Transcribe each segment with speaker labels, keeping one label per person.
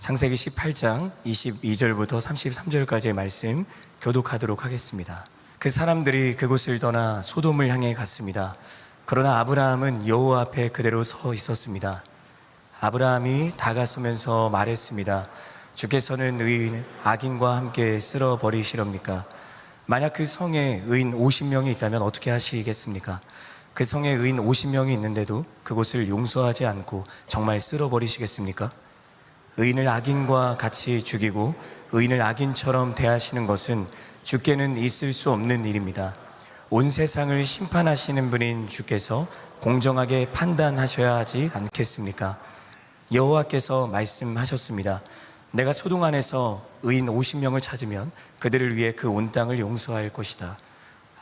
Speaker 1: 창세기 18장 22절부터 33절까지의 말씀 교독하도록 하겠습니다. 그 사람들이 그곳을 떠나 소돔을 향해 갔습니다. 그러나 아브라함은 여호와 앞에 그대로 서 있었습니다. 아브라함이 다가서면서 말했습니다. 주께서는 의인 악인과 함께 쓸어버리시렵니까? 만약 그 성에 의인 50명이 있다면 어떻게 하시겠습니까? 그 성에 의인 50명이 있는데도 그곳을 용서하지 않고 정말 쓸어버리시겠습니까? 의인을 악인과 같이 죽이고 의인을 악인처럼 대하시는 것은 주께는 있을 수 없는 일입니다. 온 세상을 심판하시는 분인 주께서 공정하게 판단하셔야 하지 않겠습니까? 여호와께서 말씀하셨습니다. 내가 소돔 안에서 의인 50명을 찾으면 그들을 위해 그 온 땅을 용서할 것이다.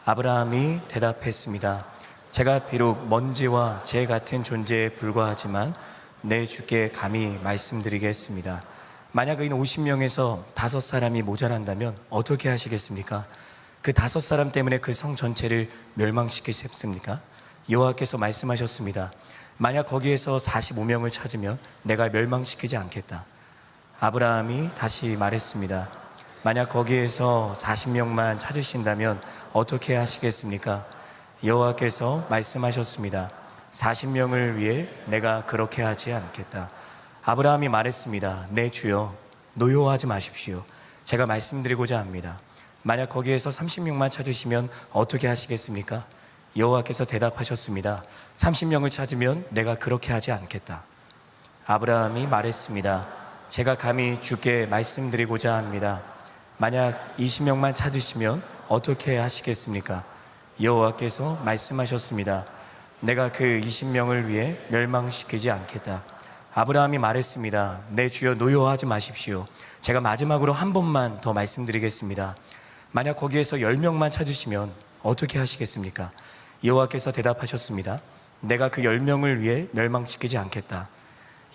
Speaker 1: 아브라함이 대답했습니다. 제가 비록 먼지와 재 같은 존재에 불과하지만 내 주께 감히 말씀드리겠습니다. 만약 의인 50명에서 5사람이 모자란다면 어떻게 하시겠습니까? 그 5사람 때문에 그 성 전체를 멸망시키십니까? 여호와께서 말씀하셨습니다. 만약 거기에서 45명을 찾으면 내가 멸망시키지 않겠다. 아브라함이 다시 말했습니다. 만약 거기에서 40명만 찾으신다면 어떻게 하시겠습니까? 여호와께서 말씀하셨습니다. 40명을 위해 내가 그렇게 하지 않겠다. 아브라함이 말했습니다. 내 주여, 노여워하지 마십시오. 제가 말씀드리고자 합니다. 만약 거기에서 30명만 찾으시면 어떻게 하시겠습니까? 여호와께서 대답하셨습니다. 30명을 찾으면 내가 그렇게 하지 않겠다. 아브라함이 말했습니다. 제가 감히 주께 말씀드리고자 합니다. 만약 20명만 찾으시면 어떻게 하시겠습니까? 여호와께서 말씀하셨습니다. 내가 그 20명을 위해 멸망시키지 않겠다. 아브라함이 말했습니다. 내 주여, 노여워하지 마십시오. 제가 마지막으로 한 번만 더 말씀드리겠습니다. 만약 거기에서 10명만 찾으시면 어떻게 하시겠습니까? 여호와께서 대답하셨습니다. 내가 그 10명을 위해 멸망시키지 않겠다.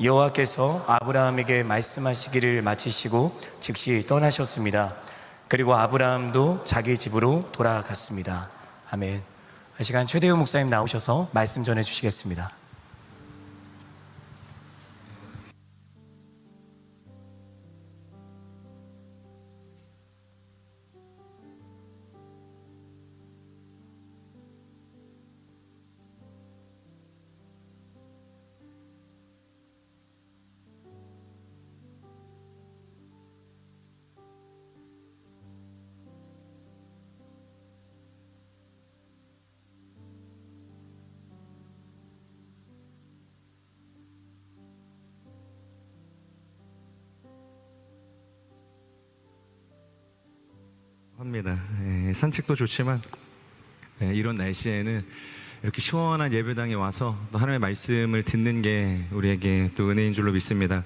Speaker 1: 여호와께서 아브라함에게 말씀하시기를 마치시고 즉시 떠나셨습니다. 그리고 아브라함도 자기 집으로 돌아갔습니다. 아멘. 이 시간 최대우 목사님 나오셔서 말씀 전해주시겠습니다.
Speaker 2: 합니다. 산책도 좋지만 이런 날씨에는 이렇게 시원한 예배당에 와서 또 하나님의 말씀을 듣는 게 우리에게 또 은혜인 줄로 믿습니다.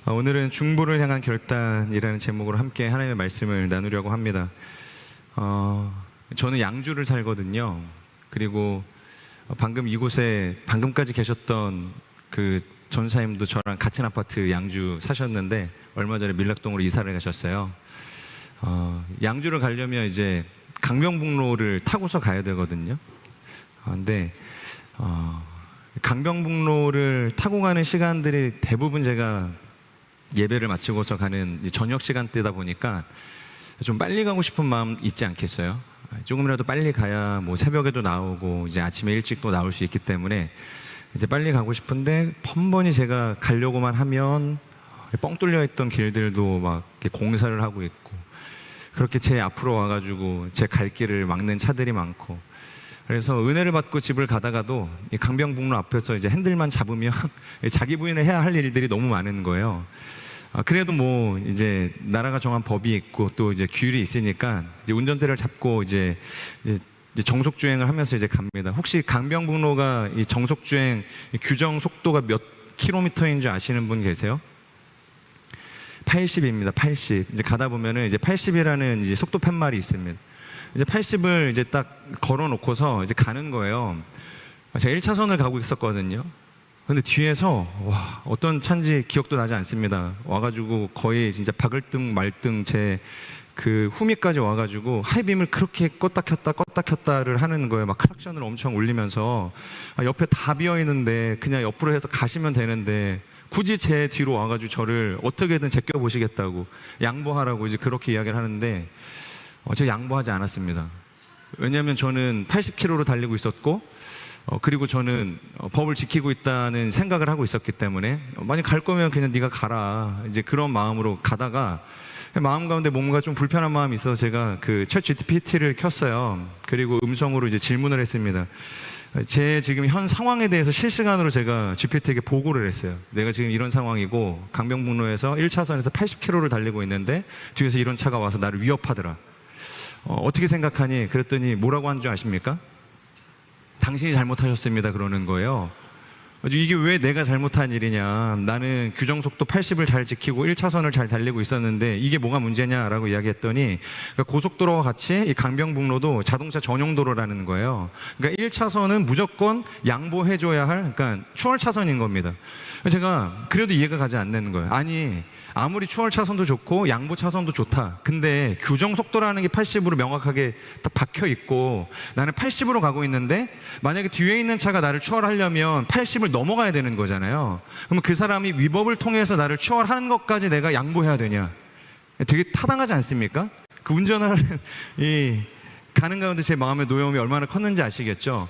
Speaker 2: 오늘은 중보를 향한 결단이라는 제목으로 함께 하나님의 말씀을 나누려고 합니다. 저는 양주를 살거든요. 그리고 방금 이곳에 방금까지 계셨던 그 전사님도 저랑 같은 아파트 양주 사셨는데 얼마 전에 밀락동으로 이사를 가셨어요. 양주를 가려면 이제 강변북로를 타고서 가야 되거든요. 근데 강변북로를 타고 가는 시간들이 대부분 제가 예배를 마치고서 가는 저녁 시간대다 보니까 좀 빨리 가고 싶은 마음 있지 않겠어요? 조금이라도 빨리 가야 뭐 새벽에도 나오고 이제 아침에 일찍 또 나올 수 있기 때문에 이제 빨리 가고 싶은데 번번이 제가 가려고만 하면 뻥 뚫려 있던 길들도 막 공사를 하고 있고 그렇게 제 앞으로 와가지고 제 갈 길을 막는 차들이 많고 그래서 은혜를 받고 집을 가다가도 이 강변북로 앞에서 이제 핸들만 잡으면 자기 부인을 해야 할 일들이 너무 많은 거예요. 그래도 뭐 이제 나라가 정한 법이 있고 또 이제 규율이 있으니까 이제 운전대를 잡고 이제 정속 주행을 하면서 이제 갑니다. 혹시 강변북로가 이 정속 주행 규정 속도가 몇 킬로미터인 줄 아시는 분 계세요? 80입니다. 80. 이제 가다 보면은 이제 80이라는 이제 속도 팻말이 있습니다. 이제 80을 이제 딱 걸어 놓고서 이제 가는 거예요. 제가 1차선을 가고 있었거든요. 근데 뒤에서 와, 어떤 차인지 기억도 나지 않습니다. 와가지고 거의 진짜 박을등 말등 제 그 후미까지 와가지고 하이빔을 그렇게 껐다 켰다를 하는 거예요. 막 클락션을 엄청 울리면서 옆에 다 비어 있는데 그냥 옆으로 해서 가시면 되는데 굳이 제 뒤로 와가지고 저를 어떻게든 제껴보시겠다고 양보하라고 이제 그렇게 이야기를 하는데 제가 양보하지 않았습니다. 왜냐하면 저는 80km로 달리고 있었고 그리고 저는 법을 지키고 있다는 생각을 하고 있었기 때문에 만약 갈 거면 그냥 네가 가라 이제 그런 마음으로 가다가 마음 가운데 뭔가 좀 불편한 마음이 있어서 제가 그 챗 GPT를 켰어요. 그리고 음성으로 이제 질문을 했습니다. 제 지금 현 상황에 대해서 실시간으로 제가 GPT에게 보고를 했어요. 내가 지금 이런 상황이고 강변북로에서 1차선에서 80km를 달리고 있는데 뒤에서 이런 차가 와서 나를 위협하더라. 어떻게 생각하니? 그랬더니 뭐라고 한 줄 아십니까? 당신이 잘못하셨습니다 그러는 거예요. 이게 왜 내가 잘못한 일이냐, 나는 규정속도 80을 잘 지키고 1차선을 잘 달리고 있었는데 이게 뭐가 문제냐라고 이야기했더니 그러니까 고속도로와 같이 이 강변북로도 자동차 전용 도로라는 거예요. 그러니까 1차선은 무조건 양보해줘야 할, 그러니까 추월차선인 겁니다. 제가 그래도 이해가 가지 않는 거예요. 아니 아무리 추월차선도 좋고 양보차선도 좋다. 근데 규정속도라는 게 80으로 명확하게 딱 박혀 있고 나는 80으로 가고 있는데 만약에 뒤에 있는 차가 나를 추월하려면 80을 넘어가야 되는 거잖아요. 그러면 그 사람이 위법을 통해서 나를 추월하는 것까지 내가 양보해야 되냐? 되게 타당하지 않습니까? 그 운전하는 가는 가운데 제 마음의 노여움이 얼마나 컸는지 아시겠죠?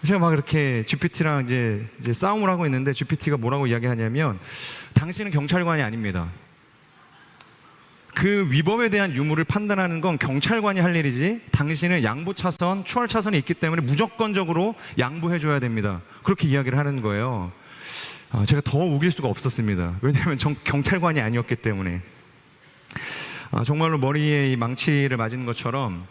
Speaker 2: 제가 막 이렇게 GPT랑 이제 싸움을 하고 있는데 GPT가 뭐라고 이야기하냐면 당신은 경찰관이 아닙니다. 그 위법에 대한 유무를 판단하는 건 경찰관이 할 일이지 당신은 양보차선, 추월차선이 있기 때문에 무조건적으로 양보해줘야 됩니다. 그렇게 이야기를 하는 거예요. 제가 더 우길 수가 없었습니다. 왜냐하면 경찰관이 아니었기 때문에. 정말로 머리에 이 망치를 맞은 것처럼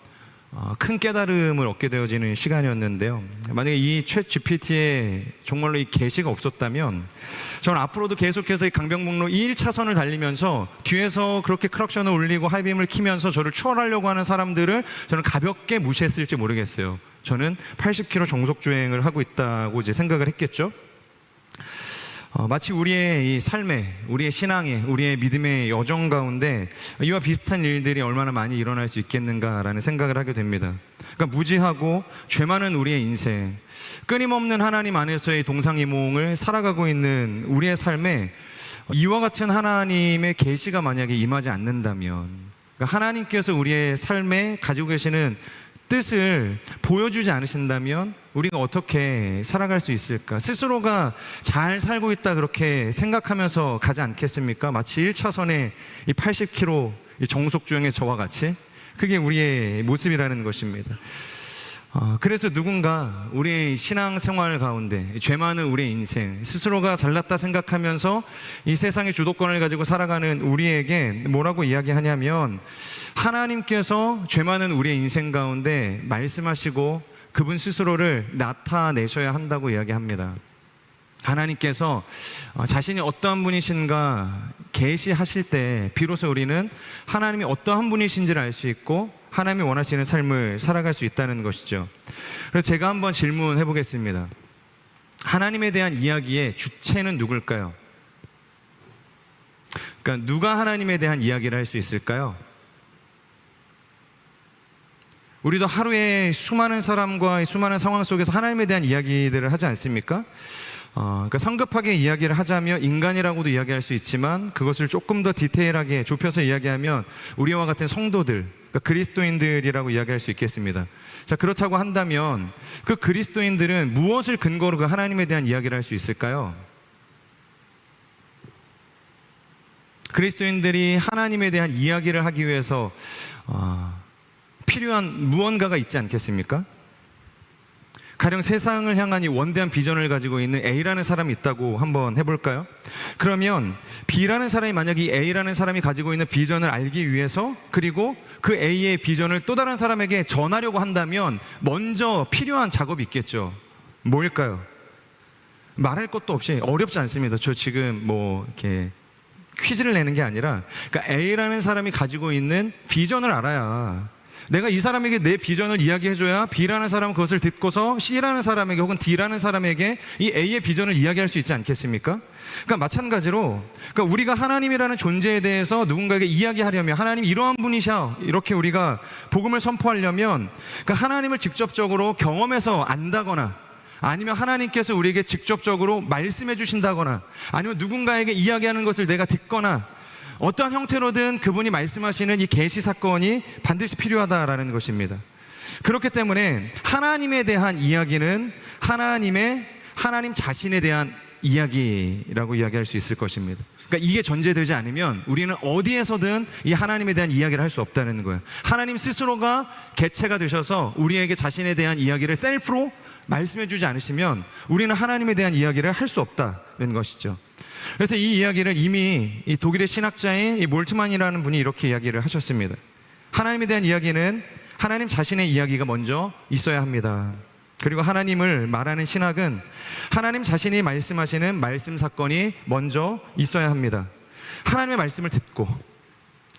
Speaker 2: 큰 깨달음을 얻게 되어지는 시간이었는데요. 만약에 이 챗 GPT에 정말로 이 계시가 없었다면 저는 앞으로도 계속해서 이 강변북로 1차선을 달리면서 뒤에서 그렇게 크락션을 울리고 하이빔을 키면서 저를 추월하려고 하는 사람들을 저는 가볍게 무시했을지 모르겠어요. 저는 80km 정속 주행을 하고 있다고 이제 생각을 했겠죠. 마치 우리의 이 삶에, 우리의 신앙에, 우리의 믿음의 여정 가운데 이와 비슷한 일들이 얼마나 많이 일어날 수 있겠는가라는 생각을 하게 됩니다. 그러니까 무지하고 죄 많은 우리의 인생, 끊임없는 하나님 안에서의 동상이몽을 살아가고 있는 우리의 삶에 이와 같은 하나님의 계시가 만약에 임하지 않는다면, 그러니까 하나님께서 우리의 삶에 가지고 계시는 뜻을 보여주지 않으신다면 우리가 어떻게 살아갈 수 있을까? 스스로가 잘 살고 있다 그렇게 생각하면서 가지 않겠습니까? 마치 1차선의 이 80km 이 정속주행의 저와 같이 그게 우리의 모습이라는 것입니다. 그래서 누군가 우리의 신앙생활 가운데 죄 많은 우리의 인생, 스스로가 잘났다 생각하면서 이 세상의 주도권을 가지고 살아가는 우리에게 뭐라고 이야기하냐면 하나님께서 죄 많은 우리의 인생 가운데 말씀하시고 그분 스스로를 나타내셔야 한다고 이야기합니다. 하나님께서 자신이 어떠한 분이신가 계시하실 때 비로소 우리는 하나님이 어떠한 분이신지를 알 수 있고 하나님이 원하시는 삶을 살아갈 수 있다는 것이죠. 그래서 제가 한번 질문해 보겠습니다. 하나님에 대한 이야기의 주체는 누굴까요? 그러니까 누가 하나님에 대한 이야기를 할 수 있을까요? 우리도 하루에 수많은 사람과 수많은 상황 속에서 하나님에 대한 이야기들을 하지 않습니까? 그러니까 성급하게 이야기를 하자면 인간이라고도 이야기할 수 있지만 그것을 조금 더 디테일하게 좁혀서 이야기하면 우리와 같은 성도들, 그러니까 그리스도인들이라고 이야기할 수 있겠습니다. 자, 그렇다고 한다면 그 그리스도인들은 무엇을 근거로 그 하나님에 대한 이야기를 할 수 있을까요? 그리스도인들이 하나님에 대한 이야기를 하기 위해서 필요한 무언가가 있지 않겠습니까? 가령 세상을 향한 이 원대한 비전을 가지고 있는 A라는 사람이 있다고 한번 해볼까요? 그러면 B라는 사람이 만약 이 A라는 사람이 가지고 있는 비전을 알기 위해서 그리고 그 A의 비전을 또 다른 사람에게 전하려고 한다면 먼저 필요한 작업이 있겠죠. 뭘까요? 말할 것도 없이 어렵지 않습니다. 저 지금 뭐 이렇게 퀴즈를 내는 게 아니라 그러니까 A라는 사람이 가지고 있는 비전을 알아야 내가 이 사람에게 내 비전을 이야기해줘야 B라는 사람은 그것을 듣고서 C라는 사람에게 혹은 D라는 사람에게 이 A의 비전을 이야기할 수 있지 않겠습니까? 그러니까 마찬가지로 그러니까 우리가 하나님이라는 존재에 대해서 누군가에게 이야기하려면 하나님 이러한 분이셔 이렇게 우리가 복음을 선포하려면 그러니까 하나님을 직접적으로 경험해서 안다거나 아니면 하나님께서 우리에게 직접적으로 말씀해 주신다거나 아니면 누군가에게 이야기하는 것을 내가 듣거나 어떠한 형태로든 그분이 말씀하시는 이 계시 사건이 반드시 필요하다라는 것입니다. 그렇기 때문에 하나님에 대한 이야기는 하나님 자신에 대한 이야기라고 이야기할 수 있을 것입니다. 그러니까 이게 전제되지 않으면 우리는 어디에서든 이 하나님에 대한 이야기를 할 수 없다는 거예요. 하나님 스스로가 개체가 되셔서 우리에게 자신에 대한 이야기를 셀프로 말씀해 주지 않으시면 우리는 하나님에 대한 이야기를 할 수 없다는 것이죠. 그래서 이 이야기를 이미 이 독일의 신학자인 이 몰트만이라는 분이 이렇게 이야기를 하셨습니다. 하나님에 대한 이야기는 하나님 자신의 이야기가 먼저 있어야 합니다. 그리고 하나님을 말하는 신학은 하나님 자신이 말씀하시는 말씀 사건이 먼저 있어야 합니다. 하나님의 말씀을 듣고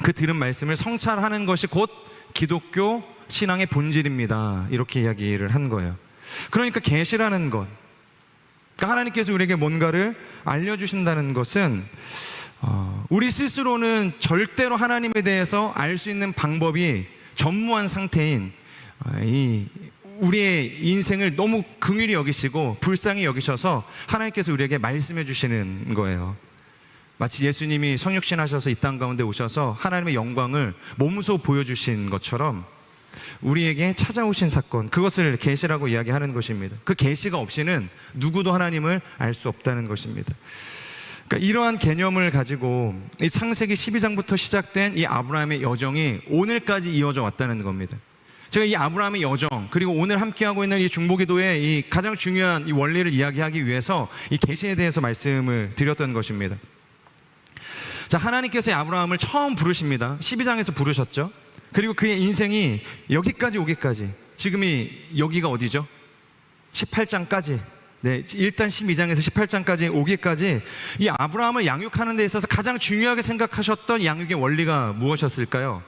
Speaker 2: 그 들은 말씀을 성찰하는 것이 곧 기독교 신앙의 본질입니다. 이렇게 이야기를 한 거예요. 그러니까 계시라는 것, 그러니까 하나님께서 우리에게 뭔가를 알려주신다는 것은 우리 스스로는 절대로 하나님에 대해서 알 수 있는 방법이 전무한 상태인 우리의 인생을 너무 긍휼히 여기시고 불쌍히 여기셔서 하나님께서 우리에게 말씀해 주시는 거예요. 마치 예수님이 성육신 하셔서 이 땅 가운데 오셔서 하나님의 영광을 몸소 보여주신 것처럼 우리에게 찾아오신 사건, 그것을 계시라고 이야기하는 것입니다. 그 계시가 없이는 누구도 하나님을 알 수 없다는 것입니다. 그러니까 이러한 개념을 가지고 이 창세기 12장부터 시작된 이 아브라함의 여정이 오늘까지 이어져 왔다는 겁니다. 제가 이 아브라함의 여정, 그리고 오늘 함께하고 있는 이 중보기도의 이 가장 중요한 이 원리를 이야기하기 위해서 이 계시에 대해서 말씀을 드렸던 것입니다. 자, 하나님께서 아브라함을 처음 부르십니다. 12장에서 부르셨죠. 그리고 그의 인생이 여기까지 오기까지, 지금이 여기가 어디죠? 18장까지, 네, 일단 12장에서 18장까지 오기까지 이 아브라함을 양육하는 데 있어서 가장 중요하게 생각하셨던 양육의 원리가 무엇이었을까요?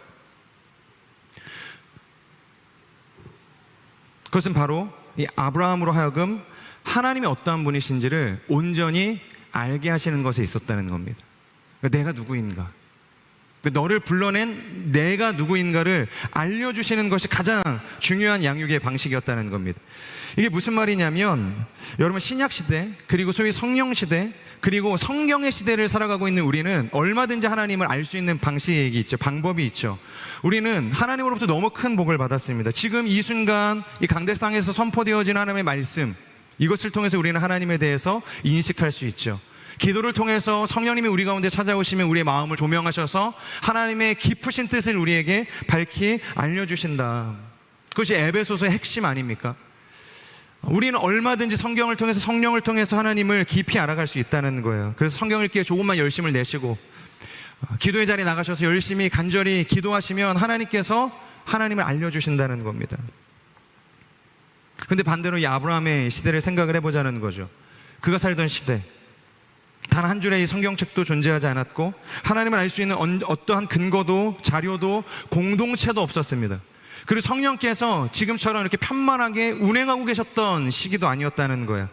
Speaker 2: 그것은 바로 이 아브라함으로 하여금 하나님이 어떠한 분이신지를 온전히 알게 하시는 것에 있었다는 겁니다. 내가 누구인가, 너를 불러낸 내가 누구인가를 알려주시는 것이 가장 중요한 양육의 방식이었다는 겁니다. 이게 무슨 말이냐면, 여러분 신약시대, 그리고 소위 성령시대, 그리고 성경의 시대를 살아가고 있는 우리는 얼마든지 하나님을 알 수 있는 방식이 있죠. 방법이 있죠. 우리는 하나님으로부터 너무 큰 복을 받았습니다. 지금 이 순간 이 강대상에서 선포되어진 하나님의 말씀, 이것을 통해서 우리는 하나님에 대해서 인식할 수 있죠. 기도를 통해서 성령님이 우리 가운데 찾아오시면 우리의 마음을 조명하셔서 하나님의 깊으신 뜻을 우리에게 밝히 알려주신다. 그것이 에베소서의 핵심 아닙니까? 우리는 얼마든지 성경을 통해서, 성령을 통해서 하나님을 깊이 알아갈 수 있다는 거예요. 그래서 성경 읽기에 조금만 열심을 내시고 기도의 자리에 나가셔서 열심히 간절히 기도하시면 하나님께서 하나님을 알려주신다는 겁니다. 근데 반대로 이 아브라함의 시대를 생각을 해보자는 거죠. 그가 살던 시대, 단 한 줄의 성경책도 존재하지 않았고 하나님을 알 수 있는 어떠한 근거도 자료도 공동체도 없었습니다. 그리고 성령께서 지금처럼 이렇게 편만하게 운행하고 계셨던 시기도 아니었다는 거예요.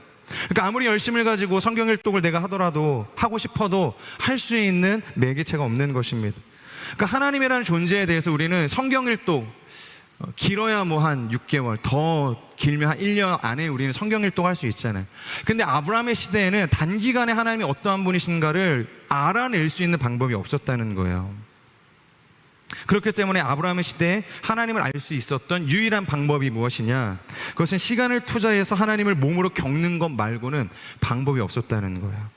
Speaker 2: 그러니까 아무리 열심을 가지고 성경 일독을 내가 하더라도, 하고 싶어도 할 수 있는 매개체가 없는 것입니다. 그러니까 하나님이라는 존재에 대해서 우리는 성경 일독, 길어야 뭐 한 6개월, 더 길면 한 1년 안에 우리는 성경 일독할 수 있잖아요. 근데 아브라함의 시대에는 단기간에 하나님이 어떠한 분이신가를 알아낼 수 있는 방법이 없었다는 거예요. 그렇기 때문에 아브라함의 시대에 하나님을 알 수 있었던 유일한 방법이 무엇이냐, 그것은 시간을 투자해서 하나님을 몸으로 겪는 것 말고는 방법이 없었다는 거예요.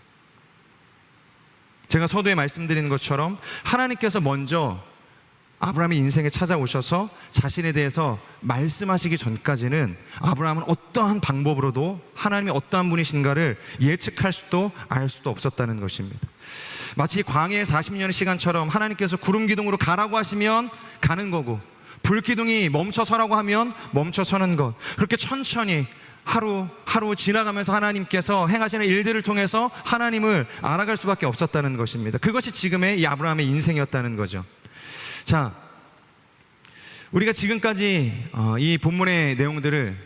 Speaker 2: 제가 서두에 말씀드린 것처럼 하나님께서 먼저 아브라함의 인생에 찾아오셔서 자신에 대해서 말씀하시기 전까지는 아브라함은 어떠한 방법으로도 하나님이 어떠한 분이신가를 예측할 수도 알 수도 없었다는 것입니다. 마치 광야의 40년의 시간처럼 하나님께서 구름 기둥으로 가라고 하시면 가는 거고, 불 기둥이 멈춰 서라고 하면 멈춰 서는 것, 그렇게 천천히 하루 지나가면서 하나님께서 행하시는 일들을 통해서 하나님을 알아갈 수밖에 없었다는 것입니다. 그것이 지금의 이 아브라함의 인생이었다는 거죠. 자, 우리가 지금까지 이 본문의 내용들을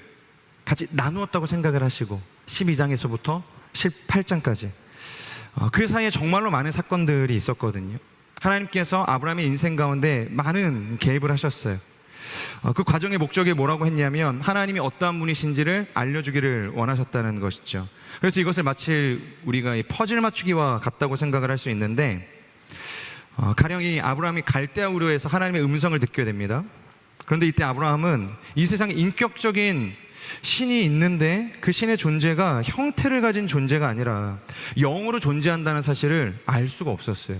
Speaker 2: 같이 나누었다고 생각을 하시고 12장에서부터 18장까지 그 사이에 정말로 많은 사건들이 있었거든요. 하나님께서 아브라함의 인생 가운데 많은 개입을 하셨어요. 그 과정의 목적이 뭐라고 했냐면 하나님이 어떠한 분이신지를 알려주기를 원하셨다는 것이죠. 그래서 이것을 마치 우리가 이 퍼즐 맞추기와 같다고 생각을 할 수 있는데, 가령 이 아브라함이 갈대아 우르에서 하나님의 음성을 듣게 됩니다. 그런데 이때 아브라함은 이 세상에 인격적인 신이 있는데 그 신의 존재가 형태를 가진 존재가 아니라 영으로 존재한다는 사실을 알 수가 없었어요.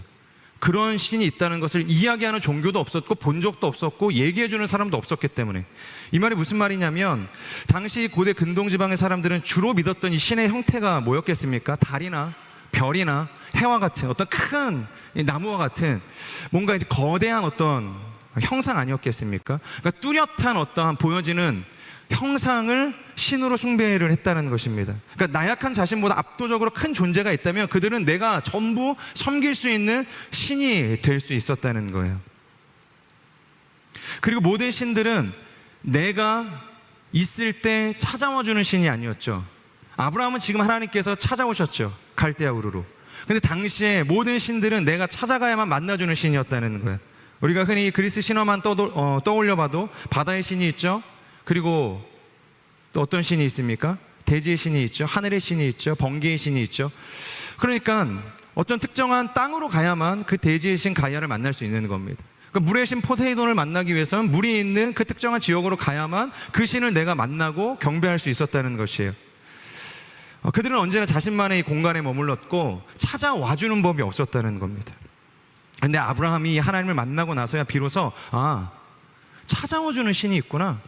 Speaker 2: 그런 신이 있다는 것을 이야기하는 종교도 없었고 본 적도 없었고 얘기해주는 사람도 없었기 때문에. 이 말이 무슨 말이냐면, 당시 고대 근동지방의 사람들은 주로 믿었던 이 신의 형태가 뭐였겠습니까? 달이나 별이나 해와 같은 어떤 큰 나무와 같은 뭔가 이제 거대한 어떤 형상 아니었겠습니까? 그러니까 뚜렷한 어떠한 보여지는 형상을 신으로 숭배를 했다는 것입니다. 그러니까 나약한 자신보다 압도적으로 큰 존재가 있다면 그들은 내가 전부 섬길 수 있는 신이 될 수 있었다는 거예요. 그리고 모든 신들은 내가 있을 때 찾아와 주는 신이 아니었죠. 아브라함은 지금 하나님께서 찾아오셨죠, 갈대아 우르로. 근데 당시에 모든 신들은 내가 찾아가야만 만나주는 신이었다는 거예요. 우리가 흔히 그리스 신화만 떠올려봐도 바다의 신이 있죠. 그리고 또 어떤 신이 있습니까? 대지의 신이 있죠. 하늘의 신이 있죠. 번개의 신이 있죠. 그러니까 어떤 특정한 땅으로 가야만 그 대지의 신 가이아를 만날 수 있는 겁니다. 그러니까 물의 신 포세이돈을 만나기 위해서는 물이 있는 그 특정한 지역으로 가야만 그 신을 내가 만나고 경배할 수 있었다는 것이에요. 그들은 언제나 자신만의 공간에 머물렀고 찾아와주는 법이 없었다는 겁니다. 그런데 아브라함이 하나님을 만나고 나서야 비로소 찾아와주는 신이 있구나,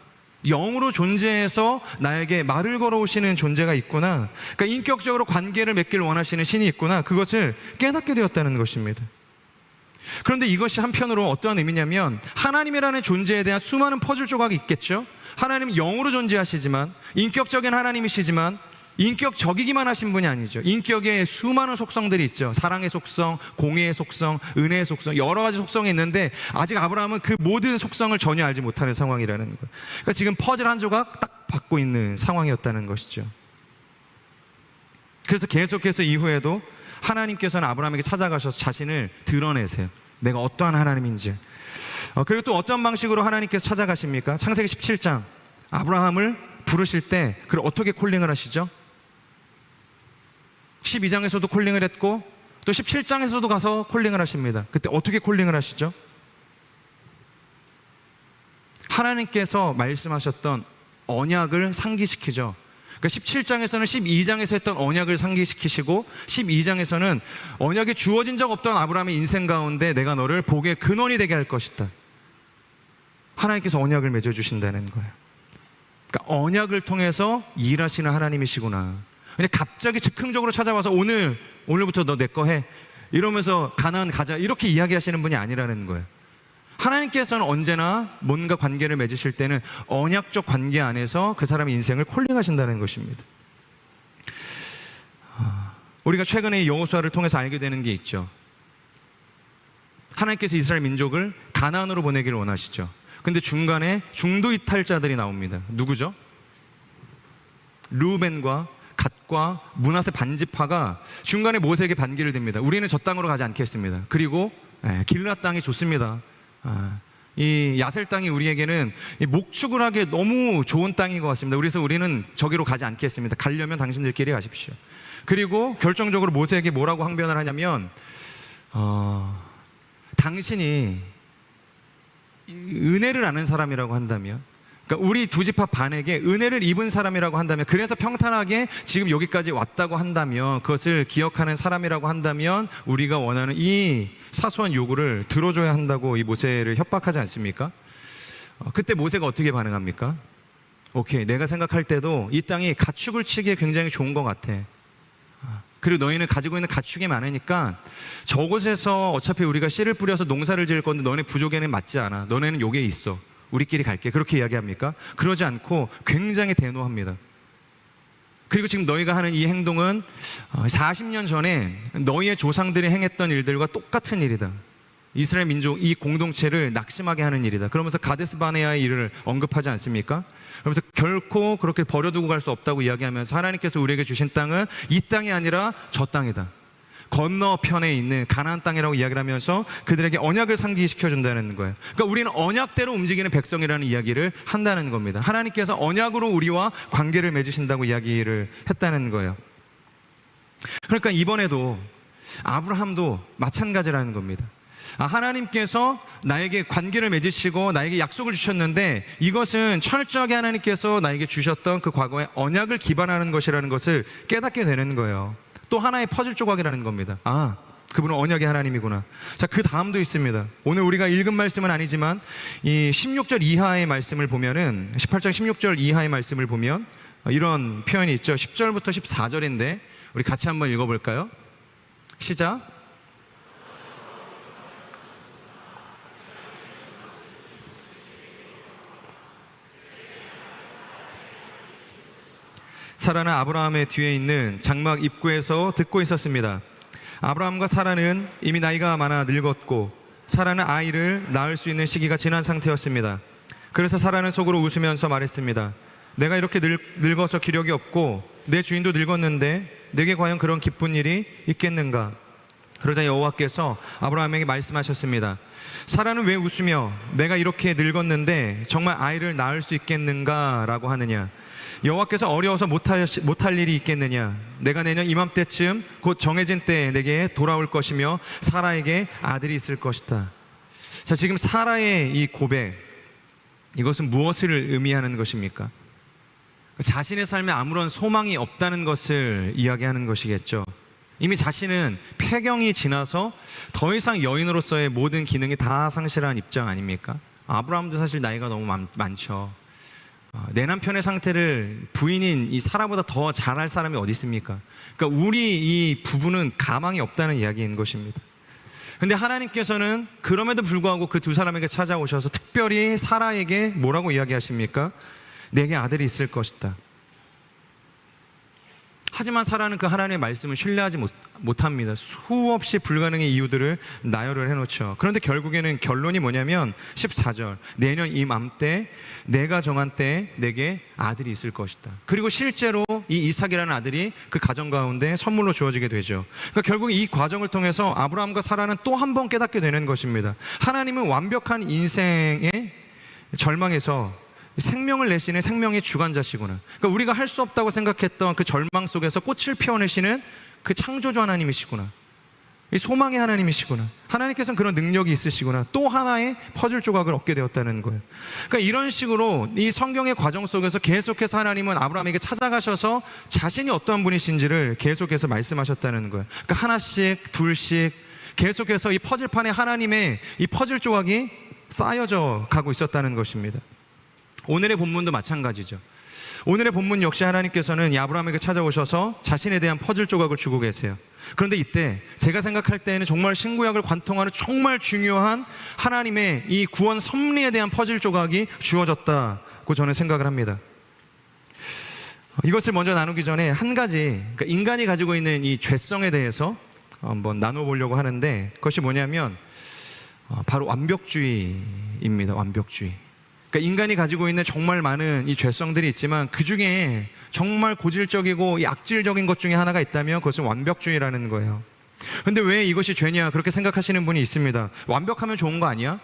Speaker 2: 영으로 존재해서 나에게 말을 걸어오시는 존재가 있구나, 그러니까 인격적으로 관계를 맺기를 원하시는 신이 있구나, 그것을 깨닫게 되었다는 것입니다. 그런데 이것이 한편으로 어떠한 의미냐면, 하나님이라는 존재에 대한 수많은 퍼즐 조각이 있겠죠. 하나님은 영으로 존재하시지만, 인격적인 하나님이시지만 인격적이기만 하신 분이 아니죠. 인격에 수많은 속성들이 있죠. 사랑의 속성, 공의의 속성, 은혜의 속성, 여러 가지 속성이 있는데 아직 아브라함은 그 모든 속성을 전혀 알지 못하는 상황이라는 거예요. 그러니까 지금 퍼즐 한 조각 딱 받고 있는 상황이었다는 것이죠. 그래서 계속해서 이후에도 하나님께서는 아브라함에게 찾아가셔서 자신을 드러내세요. 내가 어떠한 하나님인지. 그리고 또 어떤 방식으로 하나님께서 찾아가십니까? 창세기 17장 아브라함을 부르실 때 그를 어떻게 콜링을 하시죠? 12장에서도 콜링을 했고 또 17장에서도 가서 콜링을 하십니다. 그때 어떻게 콜링을 하시죠? 하나님께서 말씀하셨던 언약을 상기시키죠. 그러니까 17장에서는 12장에서 했던 언약을 상기시키시고 12장에서는 언약이 주어진 적 없던 아브라함의 인생 가운데 내가 너를 복의 근원이 되게 할 것이다. 하나님께서 언약을 맺어주신다는 거예요. 그러니까 언약을 통해서 일하시는 하나님이시구나. 근데 갑자기 즉흥적으로 찾아와서 오늘부터 너 내 거 해 이러면서 가나안 가자 이렇게 이야기하시는 분이 아니라는 거예요. 하나님께서는 언제나 뭔가 관계를 맺으실 때는 언약적 관계 안에서 그 사람의 인생을 콜링하신다는 것입니다. 우리가 최근에 여호수아를 통해서 알게 되는 게 있죠. 하나님께서 이스라엘 민족을 가나안으로 보내기를 원하시죠. 근데 중간에 중도 이탈자들이 나옵니다. 누구죠? 르우벤과 갓과 므낫세 반지파가 중간에 모세에게 반기를 듭니다. 우리는 저 땅으로 가지 않겠습니다. 그리고 길앗 땅이 좋습니다. 이 야셀 땅이 우리에게는 목축을 하기에 너무 좋은 땅인 것 같습니다. 그래서 우리는 저기로 가지 않겠습니다. 가려면 당신들끼리 가십시오. 그리고 결정적으로 모세에게 뭐라고 항변을 하냐면 당신이 은혜를 아는 사람이라고 한다면, 그러니까 우리 두 지파 반에게 은혜를 입은 사람이라고 한다면, 그래서 평탄하게 지금 여기까지 왔다고 한다면, 그것을 기억하는 사람이라고 한다면 우리가 원하는 이 사소한 요구를 들어줘야 한다고 이 모세를 협박하지 않습니까? 그때 모세가 어떻게 반응합니까? 오케이, 내가 생각할 때도 이 땅이 가축을 치기에 굉장히 좋은 것 같아. 그리고 너희는 가지고 있는 가축이 많으니까 저곳에서 어차피 우리가 씨를 뿌려서 농사를 지을 건데 너네 부족에는 맞지 않아. 너네는 여기에 있어. 우리끼리 갈게. 그렇게 이야기합니까? 그러지 않고 굉장히 대노합니다. 그리고 지금 너희가 하는 이 행동은 40년 전에 너희의 조상들이 행했던 일들과 똑같은 일이다. 이스라엘 민족 이 공동체를 낙심하게 하는 일이다. 그러면서 가데스 바네아의 일을 언급하지 않습니까? 그러면서 결코 그렇게 버려두고 갈 수 없다고 이야기하면서 하나님께서 우리에게 주신 땅은 이 땅이 아니라 저 땅이다. 건너편에 있는 가나안 땅이라고 이야기를 하면서 그들에게 언약을 상기시켜 준다는 거예요. 그러니까 우리는 언약대로 움직이는 백성이라는 이야기를 한다는 겁니다. 하나님께서 언약으로 우리와 관계를 맺으신다고 이야기를 했다는 거예요. 그러니까 이번에도 아브라함도 마찬가지라는 겁니다. 하나님께서 나에게 관계를 맺으시고 나에게 약속을 주셨는데 이것은 철저하게 하나님께서 나에게 주셨던 그 과거의 언약을 기반하는 것이라는 것을 깨닫게 되는 거예요. 또 하나의 퍼즐 조각이라는 겁니다. 그분은 언약의 하나님이구나. 자, 그 다음도 있습니다. 오늘 우리가 읽은 말씀은 아니지만 이 16절 이하의 말씀을 보면은 18장 16절 이하의 말씀을 보면 이런 표현이 있죠. 10절부터 14절인데 우리 같이 한번 읽어볼까요? 시작. 사라는 아브라함의 뒤에 있는 장막 입구에서 듣고 있었습니다. 아브라함과 사라는 이미 나이가 많아 늙었고 사라는 아이를 낳을 수 있는 시기가 지난 상태였습니다. 그래서 사라는 속으로 웃으면서 말했습니다. 내가 이렇게 늙어서 기력이 없고 내 주인도 늙었는데 내게 과연 그런 기쁜 일이 있겠는가? 그러자 여호와께서 아브라함에게 말씀하셨습니다. 사라는 왜 웃으며 내가 이렇게 늙었는데 정말 아이를 낳을 수 있겠는가? 라고 하느냐? 여호와께서 어려워서 못할 일이 있겠느냐? 내가 내년 이맘때쯤 곧 정해진 때에 내게 돌아올 것이며 사라에게 아들이 있을 것이다. 자, 지금 사라의 이 고백, 이것은 무엇을 의미하는 것입니까? 자신의 삶에 아무런 소망이 없다는 것을 이야기하는 것이겠죠. 이미 자신은 폐경이 지나서 더 이상 여인으로서의 모든 기능이 다 상실한 입장 아닙니까? 아브라함도 사실 나이가 너무 많죠. 내 남편의 상태를 부인인 이 사라보다 더 잘할 사람이 어디 있습니까? 그러니까 우리 이 부부는 가망이 없다는 이야기인 것입니다. 근데 하나님께서는 그럼에도 불구하고 그 두 사람에게 찾아오셔서 특별히 사라에게 뭐라고 이야기하십니까? 내게 아들이 있을 것이다. 하지만 사라는 그 하나님의 말씀을 신뢰하지 못합니다. 수없이 불가능의 이유들을 나열을 해놓죠. 그런데 결국에는 결론이 뭐냐면 14절, 내년 이맘때 내가 정한 때에 내게 아들이 있을 것이다. 그리고 실제로 이 이삭이라는 아들이 그 가정 가운데 선물로 주어지게 되죠. 그러니까 결국 이 과정을 통해서 아브라함과 사라는 또 한 번 깨닫게 되는 것입니다. 하나님은 완벽한 인생의 절망에서 생명을 내시는 생명의 주관자시구나. 그러니까 우리가 할 수 없다고 생각했던 그 절망 속에서 꽃을 피워내시는 그 창조주 하나님이시구나. 이 소망의 하나님이시구나. 하나님께서는 그런 능력이 있으시구나. 또 하나의 퍼즐 조각을 얻게 되었다는 거예요. 그러니까 이런 식으로 이 성경의 과정 속에서 계속해서 하나님은 아브라함에게 찾아가셔서 자신이 어떠한 분이신지를 계속해서 말씀하셨다는 거예요. 그러니까 하나씩 둘씩 계속해서 이 퍼즐판에 하나님의 이 퍼즐 조각이 쌓여져 가고 있었다는 것입니다. 오늘의 본문도 마찬가지죠. 오늘의 본문 역시 하나님께서는 이 아브라함에게 찾아오셔서 자신에 대한 퍼즐 조각을 주고 계세요. 그런데 이때 제가 생각할 때에는 정말 신구약을 관통하는 정말 중요한 하나님의 이 구원 섭리에 대한 퍼즐 조각이 주어졌다고 저는 생각을 합니다. 이것을 먼저 나누기 전에 한 가지, 그러니까 인간이 가지고 있는 이 죄성에 대해서 한번 나눠보려고 하는데, 그것이 뭐냐면 바로 완벽주의입니다. 완벽주의. 그러니까 인간이 가지고 있는 정말 많은 이 죄성들이 있지만 그 중에 정말 고질적이고 악질적인 것 중에 하나가 있다면 그것은 완벽주의라는 거예요. 그런데 왜 이것이 죄냐 그렇게 생각하시는 분이 있습니다. 완벽하면 좋은 거 아니야?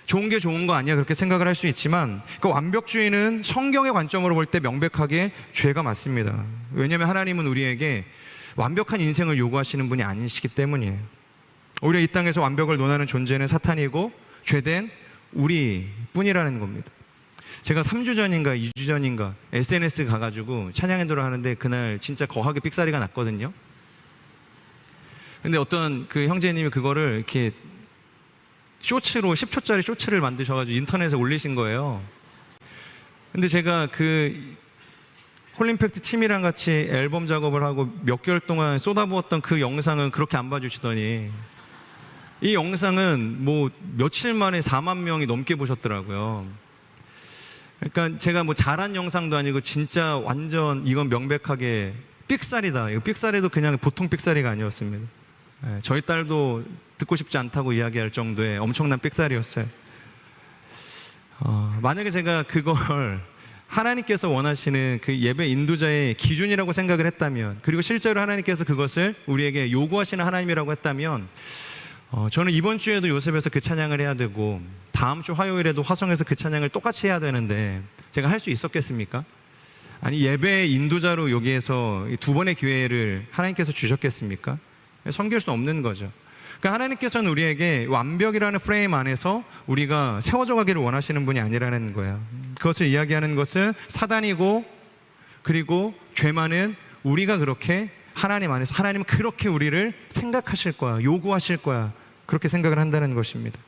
Speaker 2: 좋은 게 좋은 거 아니야? 그렇게 생각을 할 수 있지만 그 완벽주의는 성경의 관점으로 볼 때 명백하게 죄가 맞습니다. 왜냐하면 하나님은 우리에게 완벽한 인생을 요구하시는 분이 아니시기 때문이에요. 오히려 이 땅에서 완벽을 논하는 존재는 사탄이고 죄된 우리뿐이라는 겁니다. 제가 3주 전인가 2주 전인가 SNS 가가지고 찬양인도를 하는데 그날 진짜 거하게 삑사리가 났거든요. 근데 어떤 그 형제님이 그거를 이렇게 쇼츠로 10초짜리 쇼츠를 만드셔가지고 인터넷에 올리신 거예요. 근데 제가 그 홀림팩트 팀이랑 같이 앨범 작업을 하고 몇 개월 동안 쏟아부었던 그 영상은 그렇게 안 봐주시더니 이 영상은 뭐 며칠 만에 4만 명이 넘게 보셨더라고요. 그러니까 제가 뭐 잘한 영상도 아니고 진짜 완전 이건 명백하게 삑사리다. 이거 삑사리도 그냥 보통 삑사리가 아니었습니다. 저희 딸도 듣고 싶지 않다고 이야기할 정도의 엄청난 삑사리였어요. 만약에 제가 그걸 하나님께서 원하시는 그 예배 인도자의 기준이라고 생각을 했다면, 그리고 실제로 하나님께서 그것을 우리에게 요구하시는 하나님이라고 했다면, 저는 이번 주에도 요셉에서 그 찬양을 해야 되고 다음 주 화요일에도 화성에서 그 찬양을 똑같이 해야 되는데 제가 할 수 있었겠습니까? 아니, 예배 인도자로 여기에서 두 번의 기회를 하나님께서 주셨겠습니까? 섬길 수 없는 거죠. 그러니까 하나님께서는 우리에게 완벽이라는 프레임 안에서 우리가 세워져 가기를 원하시는 분이 아니라는 거예요. 그것을 이야기하는 것은 사단이고, 그리고 죄 많은 우리가 그렇게 하나님 안에서 하나님은 그렇게 우리를 생각하실 거야, 요구하실 거야, 그렇게 생각을 한다는 것입니다.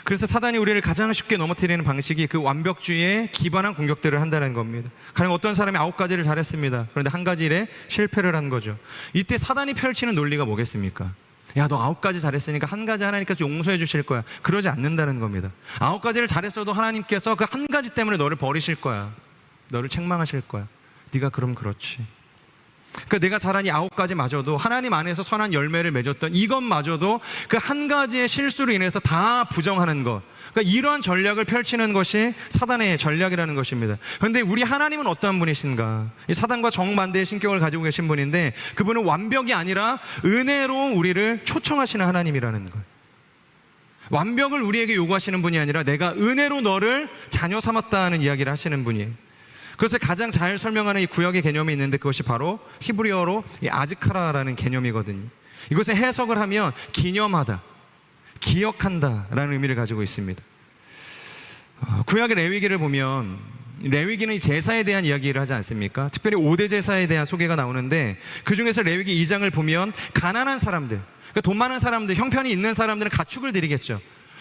Speaker 2: 그래서 사단이 우리를 가장 쉽게 넘어뜨리는 방식이 그 완벽주의에 기반한 공격들을 한다는 겁니다. 가령 어떤 사람이 9가지를 잘했습니다. 그런데 한 가지 일에 실패를 한 거죠. 이때 사단이 펼치는 논리가 뭐겠습니까? 야, 너 9가지 잘했으니까 한 가지 하나님께서 용서해 주실 거야. 그러지 않는다는 겁니다. 9가지를 잘했어도 하나님께서 그 한 가지 때문에 너를 버리실 거야. 너를 책망하실 거야. 네가 그럼 그렇지. 그러니까 내가 잘한 이 9가지마저도, 하나님 안에서 선한 열매를 맺었던 이것마저도 그 한 가지의 실수로 인해서 다 부정하는 것, 그러니까 이러한 전략을 펼치는 것이 사단의 전략이라는 것입니다. 그런데 우리 하나님은 어떠한 분이신가? 이 사단과 정반대의 신격을 가지고 계신 분인데, 그분은 완벽이 아니라 은혜로 우리를 초청하시는 하나님이라는 거예요. 완벽을 우리에게 요구하시는 분이 아니라 내가 은혜로 너를 자녀 삼았다는 이야기를 하시는 분이에요. 그래서 가장 잘 설명하는 이 구약의 개념이 있는데, 그것이 바로 히브리어로 이 아즈카라라는 개념이거든요. 이것의 해석을 하면 기념하다, 기억한다라는 의미를 가지고 있습니다. 구약의 레위기를 보면 레위기는 이 제사에 대한 이야기를 하지 않습니까? 특별히 5대 제사에 대한 소개가 나오는데, 그 중에서 레위기 2장을 보면 가난한 사람들, 그러니까 돈 많은 사람들, 형편이 있는 사람들은 가축을 드리겠죠.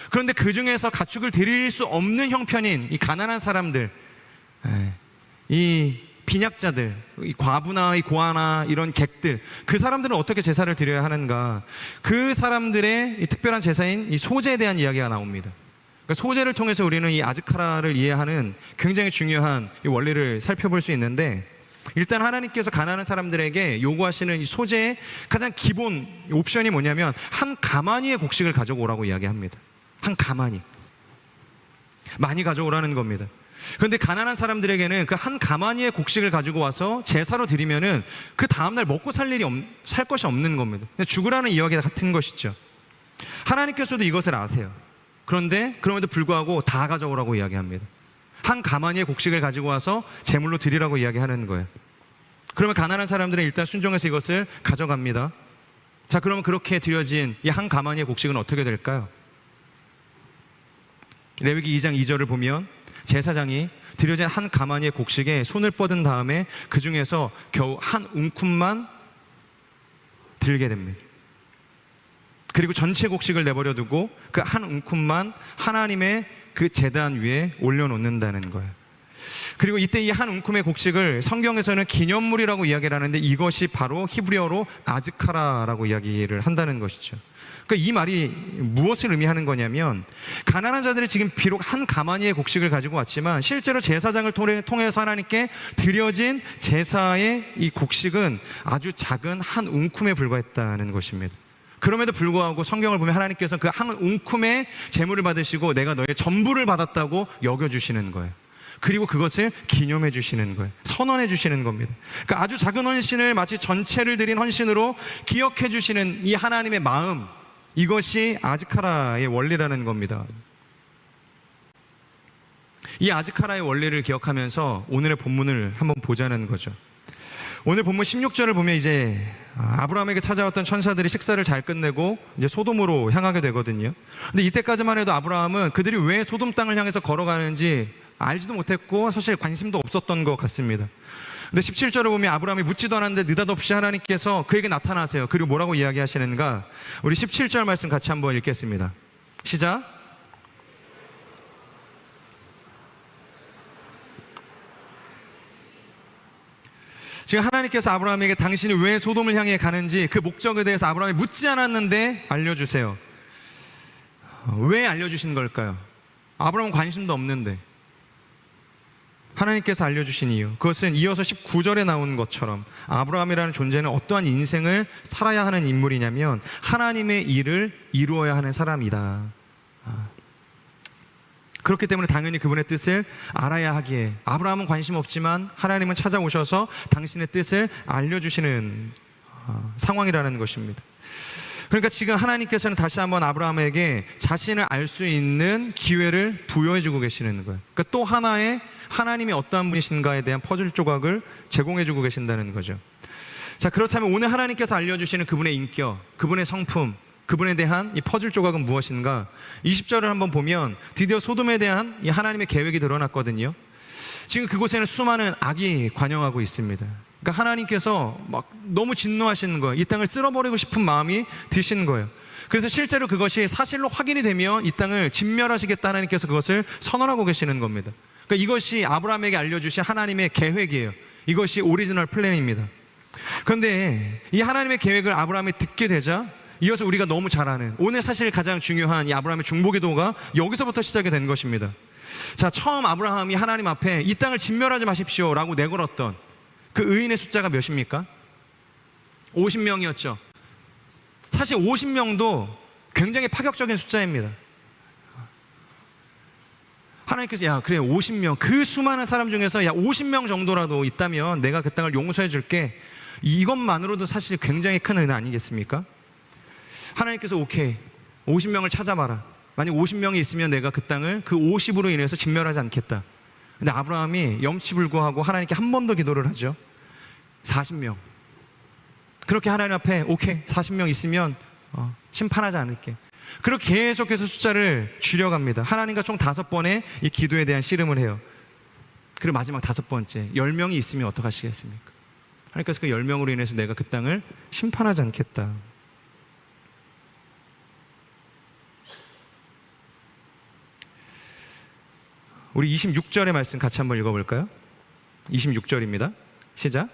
Speaker 2: 그런데 그 중에서 가축을 드릴 수 없는 형편인 이 가난한 사람들, 이 빈약자들, 이 과부나 이 고아나 이런 객들, 그 사람들은 어떻게 제사를 드려야 하는가? 그 사람들의 이 특별한 제사인 이 소제에 대한 이야기가 나옵니다. 그러니까 소제를 통해서 우리는 이 아즈카라를 이해하는 굉장히 중요한 이 원리를 살펴볼 수 있는데, 일단 하나님께서 가난한 사람들에게 요구하시는 이 소제의 가장 기본 옵션이 뭐냐면 한 가마니의 곡식을 가져오라고 이야기합니다. 한 가마니, 많이 가져오라는 겁니다. 그런데 가난한 사람들에게는 그 한 가마니의 곡식을 가지고 와서 제사로 드리면은 그 다음날 먹고 살 것이 없는 겁니다. 죽으라는 이야기와 같은 것이죠. 하나님께서도 이것을 아세요. 그런데 그럼에도 불구하고 다 가져오라고 이야기합니다. 한 가마니의 곡식을 가지고 와서 제물로 드리라고 이야기하는 거예요. 그러면 가난한 사람들은 일단 순종해서 이것을 가져갑니다. 자, 그러면 그렇게 드려진 이 한 가마니의 곡식은 어떻게 될까요? 레위기 2장 2절을 보면 제사장이 드려진 한 가마니의 곡식에 손을 뻗은 다음에 그 중에서 겨우 한 움큼만 들게 됩니다. 그리고 전체 곡식을 내버려 두고 그 한 움큼만 하나님의 그 제단 위에 올려놓는다는 거예요. 그리고 이때 이 한 움큼의 곡식을 성경에서는 기념물이라고 이야기를 하는데, 이것이 바로 히브리어로 아즈카라라고 이야기를 한다는 것이죠. 그러니까 이 말이 무엇을 의미하는 거냐면, 가난한 자들이 지금 비록 한 가마니의 곡식을 가지고 왔지만 실제로 제사장을 통해서 하나님께 드려진 제사의 이 곡식은 아주 작은 한 움큼에 불과했다는 것입니다. 그럼에도 불구하고 성경을 보면 하나님께서 그 한 움큼의 제물을 받으시고 내가 너의 전부를 받았다고 여겨주시는 거예요. 그리고 그것을 기념해 주시는 거예요. 선언해 주시는 겁니다. 그러니까 아주 작은 헌신을 마치 전체를 드린 헌신으로 기억해 주시는 이 하나님의 마음, 이것이 아즈카라의 원리라는 겁니다. 이 아즈카라의 원리를 기억하면서 오늘의 본문을 한번 보자는 거죠. 오늘 본문 16절을 보면 이제 아브라함에게 찾아왔던 천사들이 식사를 잘 끝내고 이제 소돔으로 향하게 되거든요. 근데 이때까지만 해도 아브라함은 그들이 왜 소돔 땅을 향해서 걸어가는지 알지도 못했고 사실 관심도 없었던 것 같습니다. 근데 17절을 보면 아브라함이 묻지도 않았는데 느닷없이 하나님께서 그에게 나타나세요. 그리고 뭐라고 이야기하시는가? 우리 17절 말씀 같이 한번 읽겠습니다. 시작. 지금 하나님께서 아브라함에게 당신이 왜 소돔을 향해 가는지 그 목적에 대해서 아브라함이 묻지 않았는데 알려주세요. 왜 알려주신 걸까요? 아브라함은 관심도 없는데 하나님께서 알려주신 이유, 그것은 이어서 19절에 나온 것처럼 아브라함이라는 존재는 어떠한 인생을 살아야 하는 인물이냐면 하나님의 일을 이루어야 하는 사람이다. 그렇기 때문에 당연히 그분의 뜻을 알아야 하기에 아브라함은 관심 없지만 하나님은 찾아오셔서 당신의 뜻을 알려주시는 상황이라는 것입니다. 그러니까 지금 하나님께서는 다시 한번 아브라함에게 자신을 알 수 있는 기회를 부여해주고 계시는 거예요. 그러니까 또 하나의 하나님이 어떠한 분이신가에 대한 퍼즐 조각을 제공해주고 계신다는 거죠. 자, 그렇다면 오늘 하나님께서 알려주시는 그분의 인격, 그분의 성품, 그분에 대한 이 퍼즐 조각은 무엇인가? 20절을 한번 보면 드디어 소돔에 대한 이 하나님의 계획이 드러났거든요. 지금 그곳에는 수많은 악이 관영하고 있습니다. 그러니까 하나님께서 막 너무 진노하시는 거예요. 이 땅을 쓸어버리고 싶은 마음이 드시는 거예요. 그래서 실제로 그것이 사실로 확인이 되면 이 땅을 진멸하시겠다 하나님께서 그것을 선언하고 계시는 겁니다. 그러니까 이것이 아브라함에게 알려주신 하나님의 계획이에요. 이것이 오리지널 플랜입니다. 그런데 이 하나님의 계획을 아브라함이 듣게 되자 이어서 우리가 너무 잘 아는 오늘 사실 가장 중요한 이 아브라함의 중보기도가 여기서부터 시작이 된 것입니다. 자, 처음 아브라함이 하나님 앞에 이 땅을 진멸하지 마십시오 라고 내걸었던 그 의인의 숫자가 몇입니까? 50명이었죠. 사실 50명도 굉장히 파격적인 숫자입니다. 하나님께서 야 그래 50명 그 수많은 사람 중에서 야 50명 정도라도 있다면 내가 그 땅을 용서해 줄게. 이것만으로도 사실 굉장히 큰 은혜 아니겠습니까? 하나님께서 오케이 50명을 찾아봐라. 만약 50명이 있으면 내가 그 땅을 그 50으로 인해서 진멸하지 않겠다. 근데 아브라함이 염치불구하고 하나님께 한 번 더 기도를 하죠. 40명. 그렇게 하나님 앞에 오케이 40명 있으면 심판하지 않을게. 그렇게 계속해서 숫자를 줄여갑니다. 하나님과 총 5번의 이 기도에 대한 씨름을 해요. 그리고 마지막 5번째 10명이 있으면 어떡하시겠습니까? 하나님께서 그 10명으로 인해서 내가 그 땅을 심판하지 않겠다. 우리 26절의 말씀 같이 한번 읽어볼까요? 26절입니다. 시작.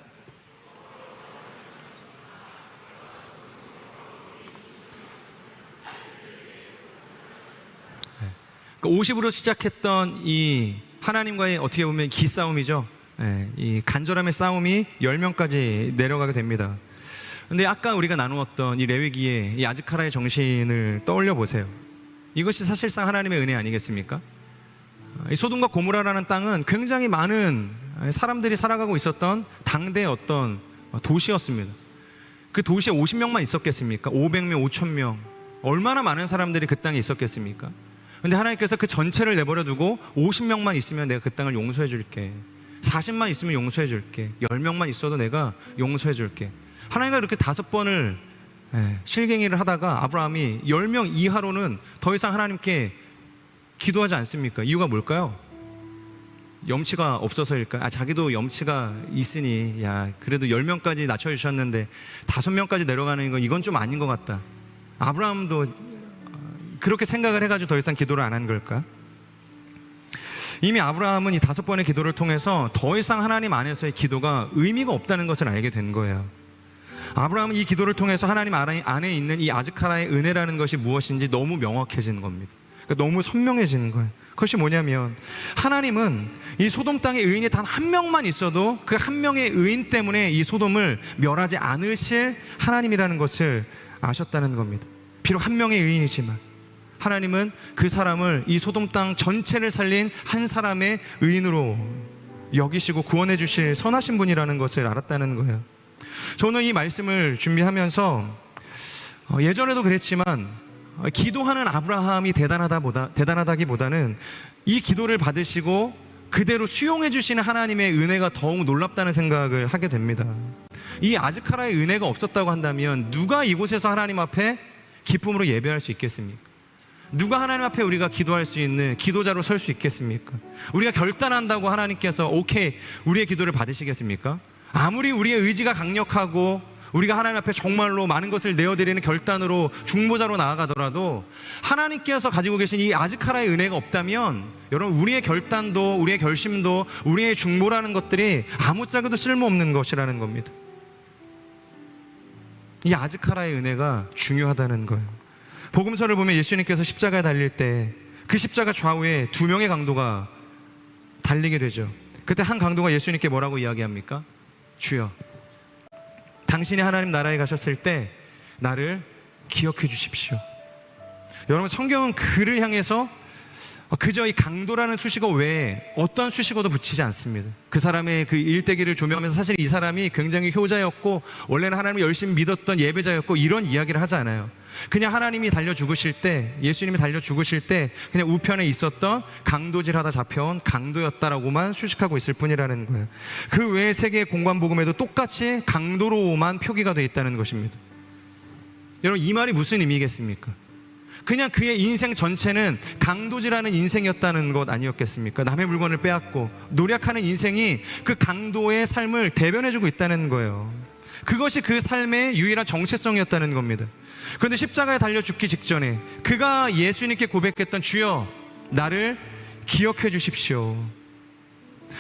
Speaker 2: 그러니까 50으로 시작했던 이 하나님과의 어떻게 보면 기싸움이죠. 이 간절함의 싸움이 10명까지 내려가게 됩니다. 근데 아까 우리가 나누었던 이 레위기의 이 아즈카라의 정신을 떠올려 보세요. 이것이 사실상 하나님의 은혜 아니겠습니까? 이 소돔과 고모라라는 땅은 굉장히 많은 사람들이 살아가고 있었던 당대의 어떤 도시였습니다. 그 도시에 50명만 있었겠습니까? 500명, 5,000명 얼마나 많은 사람들이 그 땅에 있었겠습니까? 근데 하나님께서 그 전체를 내버려 두고 50명만 있으면 내가 그 땅을 용서해 줄게. 40만 있으면 용서해 줄게. 10명만 있어도 내가 용서해 줄게. 하나님과 이렇게 5번을 실갱이를 하다가 아브라함이 10명 이하로는 더 이상 하나님께 기도하지 않습니까? 이유가 뭘까요? 염치가 없어서일까요? 자기도 염치가 있으니 그래도 10명까지 낮춰주셨는데 5명까지 내려가는 건 이건 좀 아닌 것 같다. 아브라함도 그렇게 생각을 해가지고 더 이상 기도를 안 한 걸까? 이미 아브라함은 이 5번의 기도를 통해서 더 이상 하나님 안에서의 기도가 의미가 없다는 것을 알게 된 거예요. 아브라함은 이 기도를 통해서 하나님 안에 있는 이 아즈카라의 은혜라는 것이 무엇인지 너무 명확해지는 겁니다. 그러니까 너무 선명해지는 거예요. 그것이 뭐냐면 하나님은 이 소돔 땅에 의인이 단 한 명만 있어도 그 한 명의 의인 때문에 이 소돔을 멸하지 않으실 하나님이라는 것을 아셨다는 겁니다. 비록 한 명의 의인이지만 하나님은 그 사람을 이 소돔 땅 전체를 살린 한 사람의 의인으로 여기시고 구원해 주실 선하신 분이라는 것을 알았다는 거예요. 저는 이 말씀을 준비하면서 예전에도 그랬지만 기도하는 아브라함이 대단하다기보다는 이 기도를 받으시고 그대로 수용해 주시는 하나님의 은혜가 더욱 놀랍다는 생각을 하게 됩니다. 이 아즈카라의 은혜가 없었다고 한다면 누가 이곳에서 하나님 앞에 기쁨으로 예배할 수 있겠습니까? 누가 하나님 앞에 우리가 기도할 수 있는 기도자로 설 수 있겠습니까? 우리가 결단한다고 하나님께서 오케이 우리의 기도를 받으시겠습니까? 아무리 우리의 의지가 강력하고 우리가 하나님 앞에 정말로 많은 것을 내어드리는 결단으로 중보자로 나아가더라도 하나님께서 가지고 계신 이 아즈카라의 은혜가 없다면 여러분 우리의 결단도 우리의 결심도 우리의 중보라는 것들이 아무짝에도 쓸모없는 것이라는 겁니다. 이 아즈카라의 은혜가 중요하다는 거예요. 복음서를 보면 예수님께서 십자가에 달릴 때 그 십자가 좌우에 2명의 강도가 달리게 되죠. 그때 한 강도가 예수님께 뭐라고 이야기합니까? 주여 당신이 하나님 나라에 가셨을 때 나를 기억해 주십시오. 여러분 성경은 그를 향해서 그저 이 강도라는 수식어 외에 어떠한 수식어도 붙이지 않습니다. 그 사람의 그 일대기를 조명하면서 사실 이 사람이 굉장히 효자였고 원래는 하나님을 열심히 믿었던 예배자였고 이런 이야기를 하지 않아요. 그냥 하나님이 달려 죽으실 때, 예수님이 달려 죽으실 때 그냥 우편에 있었던 강도질하다 잡혀온 강도였다라고만 수식하고 있을 뿐이라는 거예요. 그 외에 세계의 공관복음에도 똑같이 강도로만 표기가 되어 있다는 것입니다. 여러분, 이 말이 무슨 의미겠습니까? 그냥 그의 인생 전체는 강도질하는 인생이었다는 것 아니었겠습니까? 남의 물건을 빼앗고 노력하는 인생이 그 강도의 삶을 대변해주고 있다는 거예요. 그것이 그 삶의 유일한 정체성이었다는 겁니다. 그런데 십자가에 달려 죽기 직전에 그가 예수님께 고백했던 주여 나를 기억해 주십시오.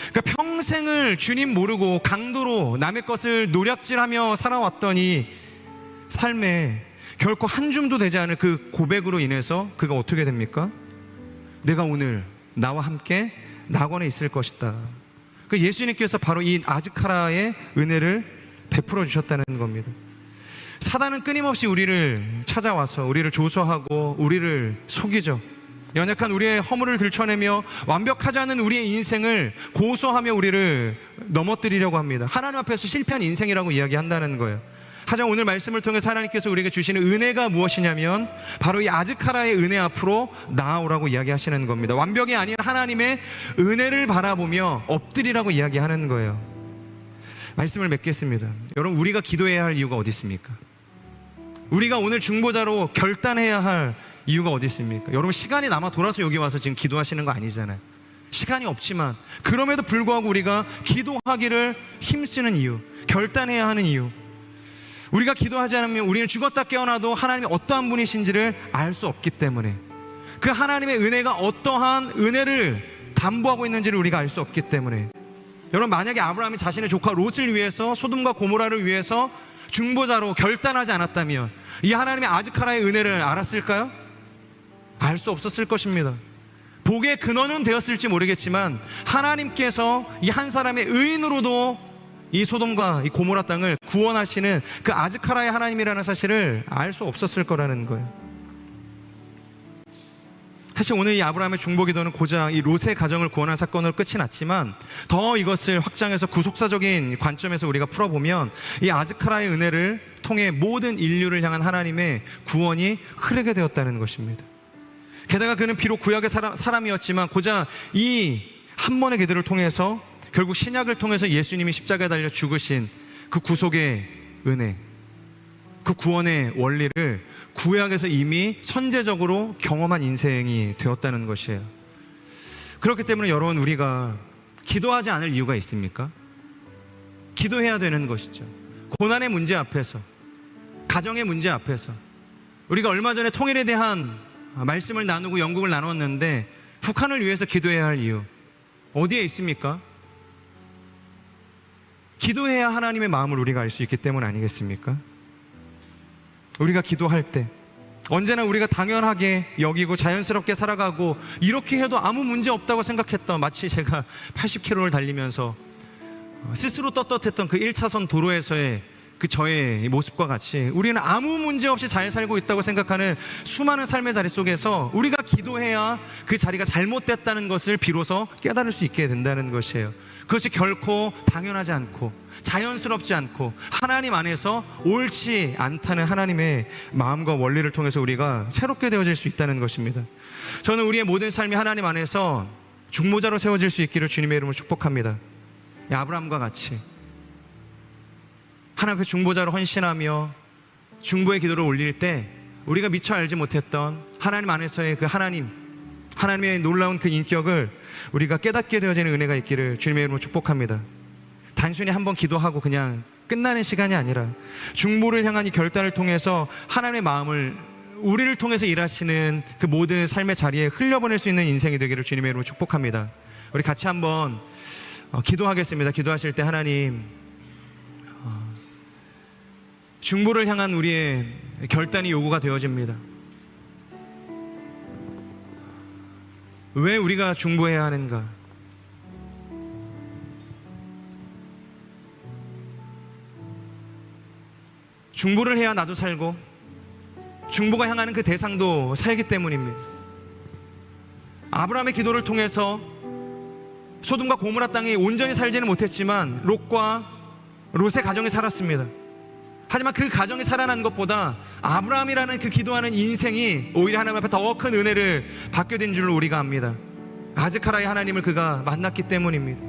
Speaker 2: 그러니까 평생을 주님 모르고 강도로 남의 것을 노략질하며 살아왔던 이 삶에 결코 한 줌도 되지 않을 그 고백으로 인해서 그가 어떻게 됩니까? 내가 오늘 나와 함께 낙원에 있을 것이다. 그 예수님께서 바로 이 아즈카라의 은혜를 베풀어 주셨다는 겁니다. 사단은 끊임없이 우리를 찾아와서 우리를 조소하고 우리를 속이죠. 연약한 우리의 허물을 들춰내며 완벽하지 않은 우리의 인생을 고소하며 우리를 넘어뜨리려고 합니다. 하나님 앞에서 실패한 인생이라고 이야기한다는 거예요. 하지만 오늘 말씀을 통해서 하나님께서 우리에게 주시는 은혜가 무엇이냐면 바로 이 아즈카라의 은혜 앞으로 나아오라고 이야기하시는 겁니다. 완벽이 아닌 하나님의 은혜를 바라보며 엎드리라고 이야기하는 거예요. 말씀을 맺겠습니다. 여러분, 우리가 기도해야 할 이유가 어디 있습니까? 우리가 오늘 중보자로 결단해야 할 이유가 어디 있습니까? 여러분, 시간이 남아 돌아서 여기 와서 지금 기도하시는 거 아니잖아요. 시간이 없지만 그럼에도 불구하고 우리가 기도하기를 힘쓰는 이유, 결단해야 하는 이유, 우리가 기도하지 않으면 우리는 죽었다 깨어나도 하나님이 어떠한 분이신지를 알 수 없기 때문에, 그 하나님의 은혜가 어떠한 은혜를 담보하고 있는지를 우리가 알 수 없기 때문에, 여러분, 만약에 아브라함이 자신의 조카 롯을 위해서, 소돔과 고모라를 위해서 중보자로 결단하지 않았다면 이 하나님의 아즈카라의 은혜를 알았을까요? 알 수 없었을 것입니다. 복의 근원은 되었을지 모르겠지만 하나님께서 이 한 사람의 의인으로도 이 소돔과 이 고모라 땅을 구원하시는 그 아즈카라의 하나님이라는 사실을 알 수 없었을 거라는 거예요. 사실 오늘 이 아브라함의 중보기도는 고작 이 롯의 가정을 구원한 사건으로 끝이 났지만 더 이것을 확장해서 구속사적인 관점에서 우리가 풀어보면 이 아즈카라의 은혜를 통해 모든 인류를 향한 하나님의 구원이 흐르게 되었다는 것입니다. 게다가 그는 비록 구약의 사람이었지만 고작 이 한 번의 기도를 통해서 결국 신약을 통해서 예수님이 십자가에 달려 죽으신 그 구속의 은혜, 그 구원의 원리를 구약에서 이미 선제적으로 경험한 인생이 되었다는 것이에요. 그렇기 때문에 여러분, 우리가 기도하지 않을 이유가 있습니까? 기도해야 되는 것이죠. 고난의 문제 앞에서, 가정의 문제 앞에서, 우리가 얼마 전에 통일에 대한 말씀을 나누고 연극을 나눴는데 북한을 위해서 기도해야 할 이유 어디에 있습니까? 기도해야 하나님의 마음을 우리가 알 수 있기 때문 아니겠습니까? 우리가 기도할 때 언제나 우리가 당연하게 여기고 자연스럽게 살아가고 이렇게 해도 아무 문제 없다고 생각했던, 마치 제가 80km를 달리면서 스스로 떳떳했던 그 1차선 도로에서의 그 저의 모습과 같이 우리는 아무 문제 없이 잘 살고 있다고 생각하는 수많은 삶의 자리 속에서 우리가 기도해야 그 자리가 잘못됐다는 것을 비로소 깨달을 수 있게 된다는 것이에요. 그것이 결코 당연하지 않고 자연스럽지 않고 하나님 안에서 옳지 않다는 하나님의 마음과 원리를 통해서 우리가 새롭게 되어질 수 있다는 것입니다. 저는 우리의 모든 삶이 하나님 안에서 중보자로 세워질 수 있기를 주님의 이름으로 축복합니다. 아브라함과 같이 하나님 앞에 중보자로 헌신하며 중보의 기도를 올릴 때 우리가 미처 알지 못했던 하나님 안에서의 그 하나님의 놀라운 그 인격을 우리가 깨닫게 되어지는 은혜가 있기를 주님의 이름으로 축복합니다. 단순히 한번 기도하고 그냥 끝나는 시간이 아니라 중보를 향한 이 결단을 통해서 하나님의 마음을 우리를 통해서 일하시는 그 모든 삶의 자리에 흘려보낼 수 있는 인생이 되기를 주님의 이름으로 축복합니다. 우리 같이 한번 기도하겠습니다. 기도하실 때 하나님, 중보를 향한 우리의 결단이 요구가 되어집니다. 왜 우리가 중보해야 하는가? 중보를 해야 나도 살고 중보가 향하는 그 대상도 살기 때문입니다. 아브라함의 기도를 통해서 소돔과 고모라 땅이 온전히 살지는 못했지만 롯과 롯의 가정이 살았습니다. 하지만 그 가정이 살아난 것보다 아브라함이라는 그 기도하는 인생이 오히려 하나님 앞에 더 큰 은혜를 받게 된 줄로 우리가 압니다. 아즈카라의 하나님을 그가 만났기 때문입니다.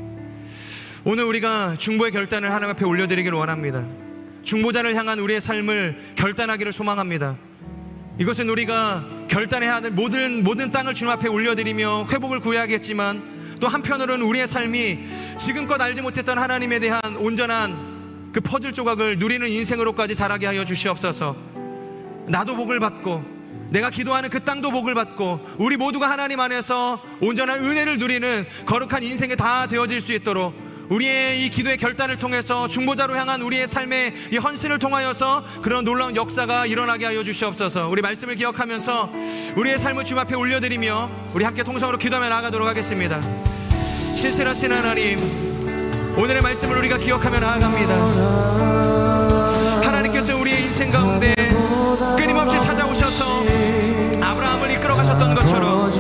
Speaker 2: 오늘 우리가 중보의 결단을 하나님 앞에 올려드리기를 원합니다. 중보자를 향한 우리의 삶을 결단하기를 소망합니다. 이것은 우리가 결단해야 할 모든 땅을 주님 앞에 올려드리며 회복을 구해야겠지만, 또 한편으로는 우리의 삶이 지금껏 알지 못했던 하나님에 대한 온전한 그 퍼즐 조각을 누리는 인생으로까지 자라게 하여 주시옵소서. 나도 복을 받고 내가 기도하는 그 땅도 복을 받고 우리 모두가 하나님 안에서 온전한 은혜를 누리는 거룩한 인생이 다 되어질 수 있도록 우리의 이 기도의 결단을 통해서 중보자로 향한 우리의 삶의 이 헌신을 통하여서 그런 놀라운 역사가 일어나게 하여 주시옵소서. 우리 말씀을 기억하면서 우리의 삶을 주님 앞에 올려드리며 우리 함께 통성으로 기도하며 나아가도록 하겠습니다. 신실하신 하나님, 오늘의 말씀을 우리가 기억하며 나아갑니다. 하나님께서 우리의 인생 가운데 끊임없이 찾아오셔서 아브라함을 이끌어 가셨던 것처럼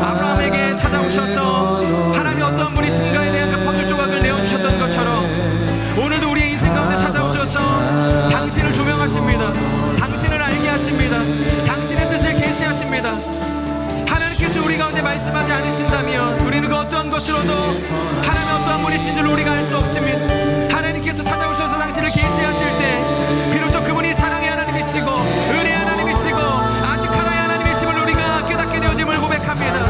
Speaker 2: 아브라함에게 찾아오셔서 하나님이 어떤 분이신가에 대한 그 퍼즐 조각을 내어주셨던 것처럼 오늘도 우리의 인생 가운데 찾아오셔서 당신을 조명하십니다. 당신을 알게 하십니다. 당신의 뜻을 계시하십니다. 하나님께서 우리 가운데 말씀하지 않으신다면 우리는 그 어떠한 것으로도 하나님의 어떠한 분이신 줄 우리가 알 수 없습니다. 하나님께서 찾아오셔서 당신을 계시하실 때 비로소 그분이 사랑의 하나님이시고 은혜의 하나님이시고 아즈카라의 하나님이심을 우리가 깨닫게 되어짐을 고백합니다.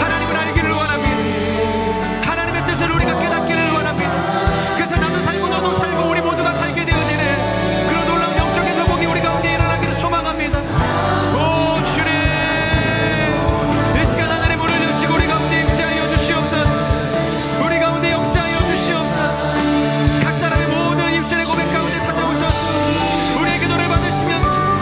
Speaker 2: 하나님을 알기를 원합니다. 하나님의 뜻을 우리가 깨닫기를 원합니다. 그래서 나도 살고 너도 살고 우리 모두가 살게 되어지는 그런 놀라운 영적인 회복이 우리 가운데 일어나기를 소망합니다. 오 주님, 이 시간 하늘의 문을 여시고 우리 가운데 임재하여 주시옵소서. 우리 가운데 역사하여 주시옵소서. 각 사람의 모든 입술의 고백 가운데 찾아오셔서 우리의 기도를 받으시면서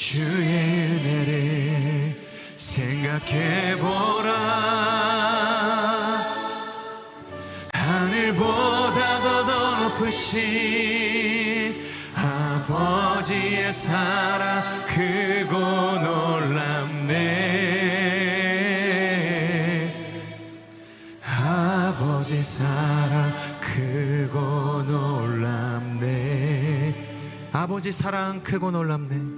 Speaker 2: 주의 은혜를 생각해보라. 하늘보다도 더 높으신 아버지의 사랑 크고 놀랍네. 아버지 사랑 크고 놀랍네. 아버지 사랑 크고 놀랍네.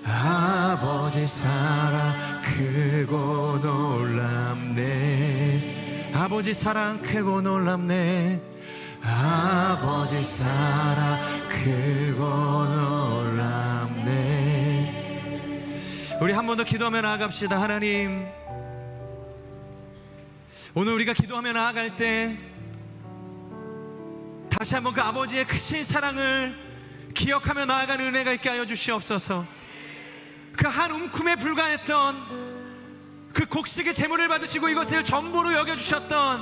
Speaker 2: 아버지 사랑 크고 놀랍네. 아버지 사랑 크고 놀랍네. 아버지 사랑 크고 놀랍네. 우리 한 번 더 기도하며 나아갑시다. 하나님, 오늘 우리가 기도하며 나아갈 때 다시 한번 그 아버지의 크신 사랑을 기억하며 나아가는 은혜가 있게 하여 주시옵소서. 그 한 움큼에 불과했던 그 곡식의 제물을 받으시고 이것을 전부로 여겨주셨던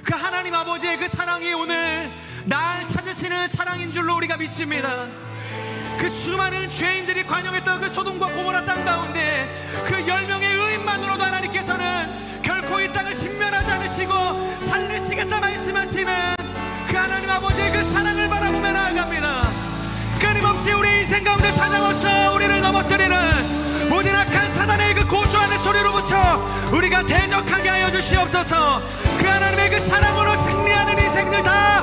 Speaker 2: 그 하나님 아버지의 그 사랑이 오늘 날 찾으시는 사랑인 줄로 우리가 믿습니다. 그 수많은 죄인들이 관영했던 그 소돔과 고모라 땅 가운데 그 10명의 의인만으로도 하나님께서는 결코 이 땅을 진멸하지 않으시고 살리시겠다 말씀하시는 그 하나님 아버지의 그 사랑을 바라보며 나아갑니다. 끊임없이 우리 인생 가운데 찾아와서 우리를 넘어뜨리는 모든 악한 사단의 그 고소하는 소리로부터 우리가 대적하게 하여 주시옵소서. 그 하나님의 그 사랑으로 승리하는 인생들 다